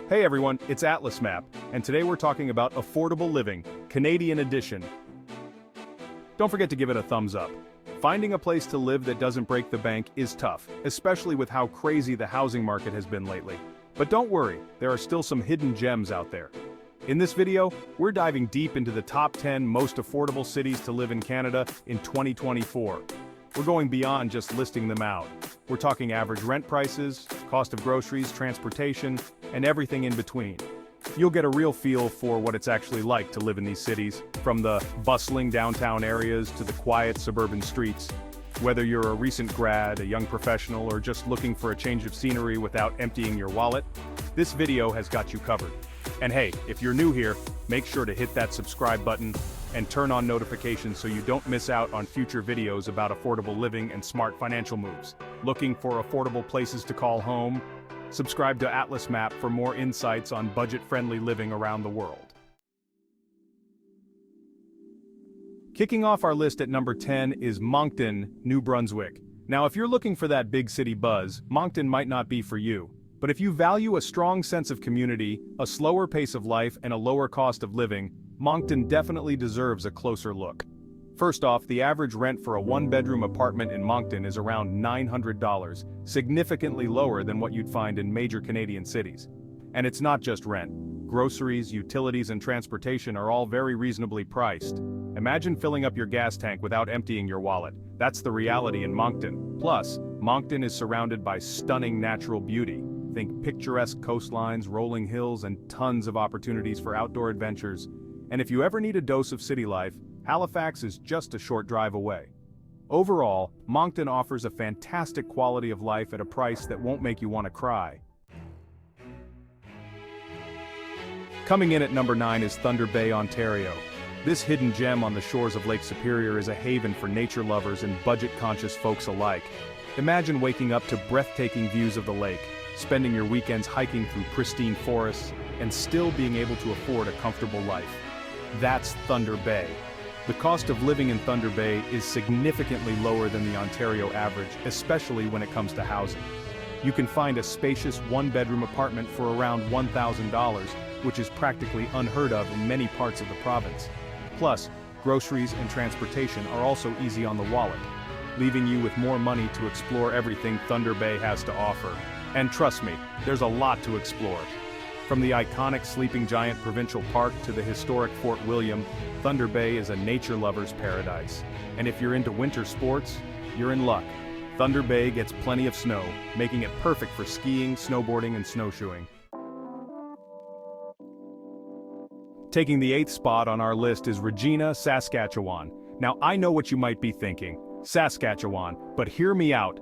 Hey everyone, it's AtlasMap, and today we're talking about affordable living, Canadian edition. Don't forget to give it a thumbs up. Finding a place to live that doesn't break the bank is tough, especially with how crazy the housing market has been lately. But don't worry, there are still some hidden gems out there. In this video, we're diving deep into the top 10 most affordable cities to live in Canada in 2024. We're going beyond just listing them out. We're talking average rent prices, cost of groceries, transportation, and everything in between. You'll get a real feel for what it's actually like to live in these cities, from the bustling downtown areas to the quiet suburban streets. Whether you're a recent grad, a young professional, or just looking for a change of scenery without emptying your wallet, this video has got you covered. And hey, if you're new here, make sure to hit that subscribe button and turn on notifications so you don't miss out on future videos about affordable living and smart financial moves. Looking for affordable places to call home? Subscribe to AtlasMap for more insights on budget-friendly living around the world. Kicking off our list at number 10 is Moncton, New Brunswick. Now, if you're looking for that big city buzz, Moncton might not be for you. But if you value a strong sense of community, a slower pace of life, and a lower cost of living, Moncton definitely deserves a closer look. First off, the average rent for a one-bedroom apartment in Moncton is around $900, significantly lower than what you'd find in major Canadian cities. And it's not just rent. Groceries, utilities, and transportation are all very reasonably priced. Imagine filling up your gas tank without emptying your wallet. That's the reality in Moncton. Plus, Moncton is surrounded by stunning natural beauty. Think picturesque coastlines, rolling hills, and tons of opportunities for outdoor adventures. And if you ever need a dose of city life, Halifax is just a short drive away. Overall, Moncton offers a fantastic quality of life at a price that won't make you want to cry. Coming in at number 9 is Thunder Bay, Ontario. This hidden gem on the shores of Lake Superior is a haven for nature lovers and budget-conscious folks alike. Imagine waking up to breathtaking views of the lake, spending your weekends hiking through pristine forests, and still being able to afford a comfortable life. That's Thunder Bay. The cost of living in Thunder Bay is significantly lower than the Ontario average, especially when it comes to housing. You can find a spacious one-bedroom apartment for around $1,000, which is practically unheard of in many parts of the province. Plus, groceries and transportation are also easy on the wallet, leaving you with more money to explore everything Thunder Bay has to offer. And trust me, there's a lot to explore. From the iconic Sleeping Giant Provincial Park to the historic Fort William, Thunder Bay is a nature lover's paradise. And if you're into winter sports, you're in luck. Thunder Bay gets plenty of snow, making it perfect for skiing, snowboarding, and snowshoeing. Taking the 8th spot on our list is Regina, Saskatchewan. Now, I know what you might be thinking, Saskatchewan, but hear me out.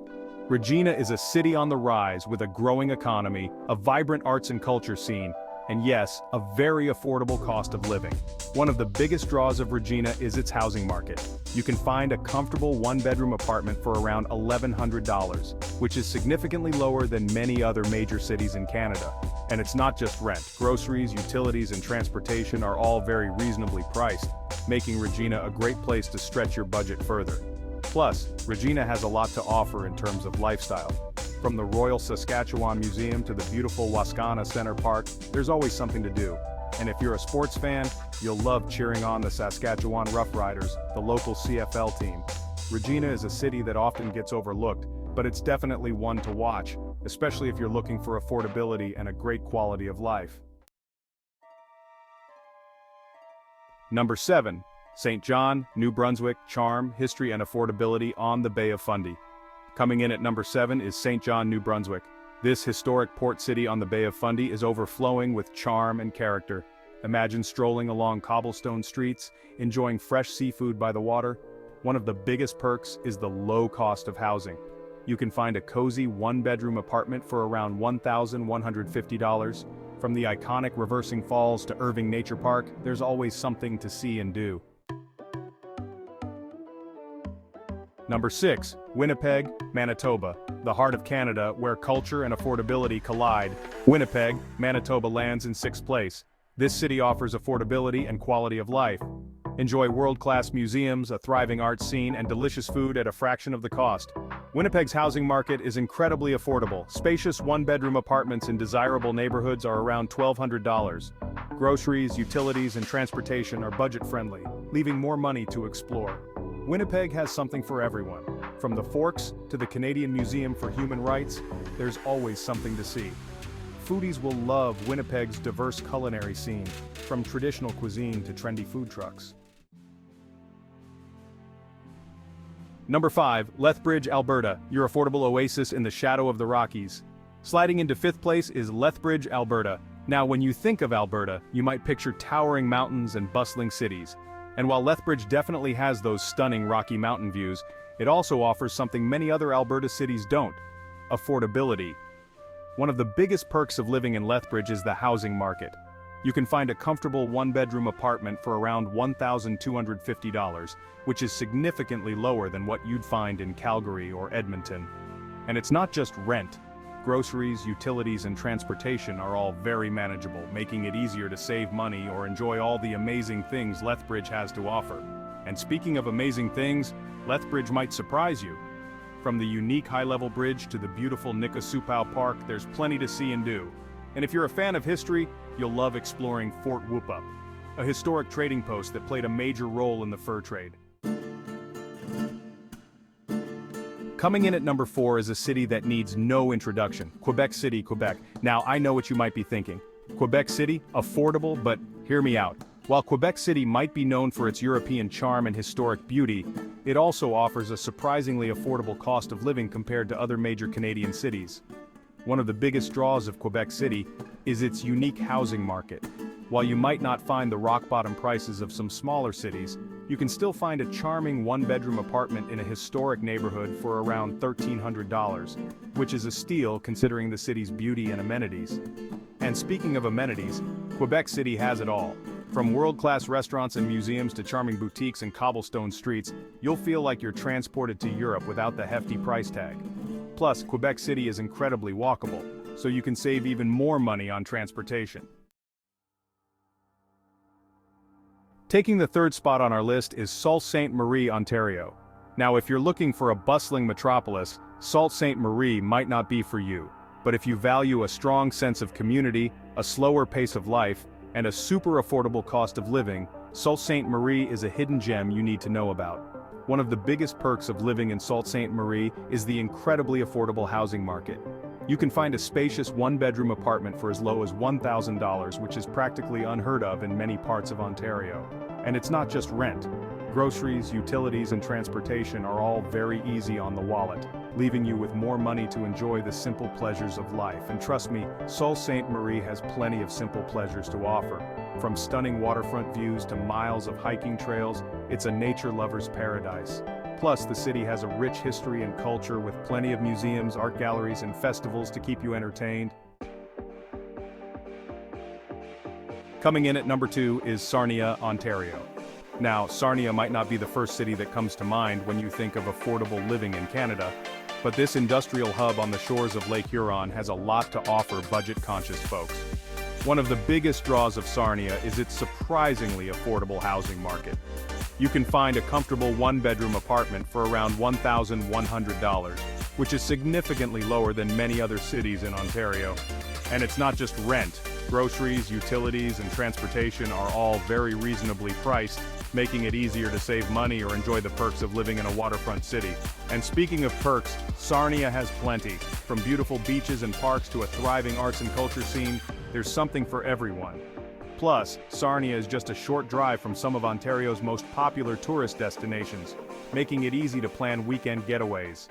Regina is a city on the rise with a growing economy, a vibrant arts and culture scene, and yes, a very affordable cost of living. One of the biggest draws of Regina is its housing market. You can find a comfortable one-bedroom apartment for around $1,100, which is significantly lower than many other major cities in Canada. And it's not just rent. Groceries, utilities, and transportation are all very reasonably priced, making Regina a great place to stretch your budget further. Plus, Regina has a lot to offer in terms of lifestyle. From the Royal Saskatchewan Museum to the beautiful Wascana Center Park, there's always something to do. And if you're a sports fan, you'll love cheering on the Saskatchewan Roughriders, the local CFL team. Regina is a city that often gets overlooked, but it's definitely one to watch, especially if you're looking for affordability and a great quality of life. Number 7. St. John, New Brunswick, charm, history, and affordability on the Bay of Fundy. Coming in at number 7 is St. John, New Brunswick. This historic port city on the Bay of Fundy is overflowing with charm and character. Imagine strolling along cobblestone streets, enjoying fresh seafood by the water. One of the biggest perks is the low cost of housing. You can find a cozy one-bedroom apartment for around $1,150. From the iconic Reversing Falls to Irving Nature Park, there's always something to see and do. Number 6. Winnipeg, Manitoba, the heart of Canada where culture and affordability collide. Winnipeg, Manitoba lands in 6th place. This city offers affordability and quality of life. Enjoy world-class museums, a thriving art scene, and delicious food at a fraction of the cost. Winnipeg's housing market is incredibly affordable. Spacious one-bedroom apartments in desirable neighborhoods are around $1,200. Groceries, utilities, and transportation are budget-friendly, leaving more money to explore. Winnipeg has something for everyone. From the Forks to the Canadian Museum for Human Rights, there's always something to see. Foodies will love Winnipeg's diverse culinary scene, from traditional cuisine to trendy food trucks. Number 5, Lethbridge, Alberta, your affordable oasis in the shadow of the Rockies. Sliding into 5th place is Lethbridge, Alberta. Now, when you think of Alberta, you might picture towering mountains and bustling cities. And while Lethbridge definitely has those stunning Rocky Mountain views, it also offers something many other Alberta cities don't: affordability. One of the biggest perks of living in Lethbridge is the housing market. You can find a comfortable one-bedroom apartment for around $1,250, which is significantly lower than what you'd find in Calgary or Edmonton. And it's not just rent. Groceries, utilities, and transportation are all very manageable, making it easier to save money or enjoy all the amazing things Lethbridge has to offer. And speaking of amazing things, Lethbridge might surprise you. From the unique high-level bridge to the beautiful Nicosupow Park, there's plenty to see and do. And if you're a fan of history, you'll love exploring Fort Whoop-Up, a historic trading post that played a major role in the fur trade. Coming in at number 4 is a city that needs no introduction: Quebec City, Quebec. Now, I know what you might be thinking. Quebec City, affordable, but hear me out. While Quebec City might be known for its European charm and historic beauty, it also offers a surprisingly affordable cost of living compared to other major Canadian cities. One of the biggest draws of Quebec City is its unique housing market. While you might not find the rock-bottom prices of some smaller cities, you can still find a charming one-bedroom apartment in a historic neighborhood for around $1,300, which is a steal considering the city's beauty and amenities. And speaking of amenities, Quebec City has it all. From world-class restaurants and museums to charming boutiques and cobblestone streets, you'll feel like you're transported to Europe without the hefty price tag. Plus, Quebec City is incredibly walkable, so you can save even more money on transportation. Taking the 3rd spot on our list is Sault Ste. Marie, Ontario. Now, if you're looking for a bustling metropolis, Sault Ste. Marie might not be for you. But if you value a strong sense of community, a slower pace of life, and a super affordable cost of living, Sault Ste. Marie is a hidden gem you need to know about. One of the biggest perks of living in Sault Ste. Marie is the incredibly affordable housing market. You can find a spacious one-bedroom apartment for as low as $1,000, which is practically unheard of in many parts of Ontario. And it's not just rent. Groceries, utilities, and transportation are all very easy on the wallet, leaving you with more money to enjoy the simple pleasures of life. And trust me, Sault Ste. Marie has plenty of simple pleasures to offer. From stunning waterfront views to miles of hiking trails, it's a nature lover's paradise. Plus, the city has a rich history and culture with plenty of museums, art galleries, and festivals to keep you entertained. Coming in at number 2 is Sarnia, Ontario. Now, Sarnia might not be the first city that comes to mind when you think of affordable living in Canada, but this industrial hub on the shores of Lake Huron has a lot to offer budget-conscious folks. One of the biggest draws of Sarnia is its surprisingly affordable housing market. You can find a comfortable one-bedroom apartment for around $1,100, which is significantly lower than many other cities in Ontario. And it's not just rent. Groceries, utilities, and transportation are all very reasonably priced, making it easier to save money or enjoy the perks of living in a waterfront city. And speaking of perks, Sarnia has plenty. From beautiful beaches and parks to a thriving arts and culture scene, there's something for everyone. Plus, Sarnia is just a short drive from some of Ontario's most popular tourist destinations, making it easy to plan weekend getaways.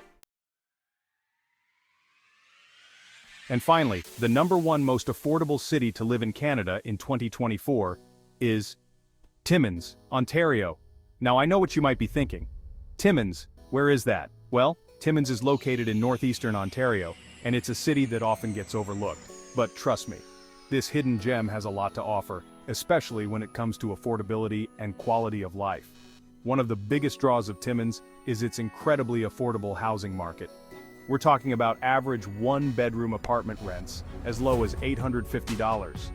And finally, the number 1 most affordable city to live in Canada in 2024 is Timmins, Ontario. Now, I know what you might be thinking. Timmins, where is that? Well, Timmins is located in northeastern Ontario, and it's a city that often gets overlooked. But trust me, this hidden gem has a lot to offer, especially when it comes to affordability and quality of life. One of the biggest draws of Timmins is its incredibly affordable housing market. We're talking about average one-bedroom apartment rents as low as $850.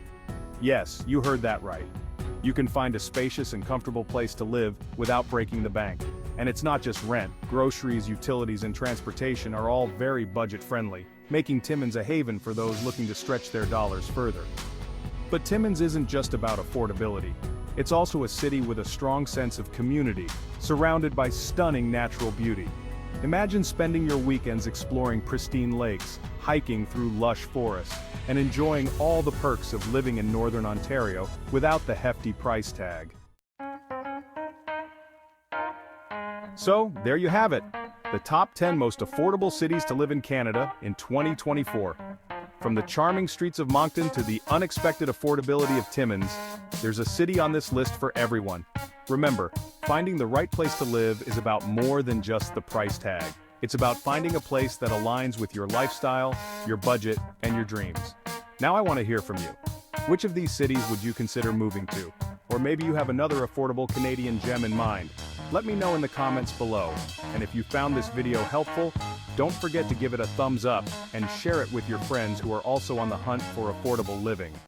Yes, you heard that right. You can find a spacious and comfortable place to live without breaking the bank. And it's not just rent, groceries, utilities, and transportation are all very budget-friendly, making Timmins a haven for those looking to stretch their dollars further. But Timmins isn't just about affordability. It's also a city with a strong sense of community, surrounded by stunning natural beauty. Imagine spending your weekends exploring pristine lakes, hiking through lush forests, and enjoying all the perks of living in Northern Ontario without the hefty price tag. So, there you have it, the top 10 most affordable cities to live in Canada in 2024. From the charming streets of Moncton to the unexpected affordability of Timmins, there's a city on this list for everyone. Remember, finding the right place to live is about more than just the price tag. It's about finding a place that aligns with your lifestyle, your budget, and your dreams. Now I want to hear from you. Which of these cities would you consider moving to? Or maybe you have another affordable Canadian gem in mind. Let me know in the comments below. And if you found this video helpful, don't forget to give it a thumbs up and share it with your friends who are also on the hunt for affordable living.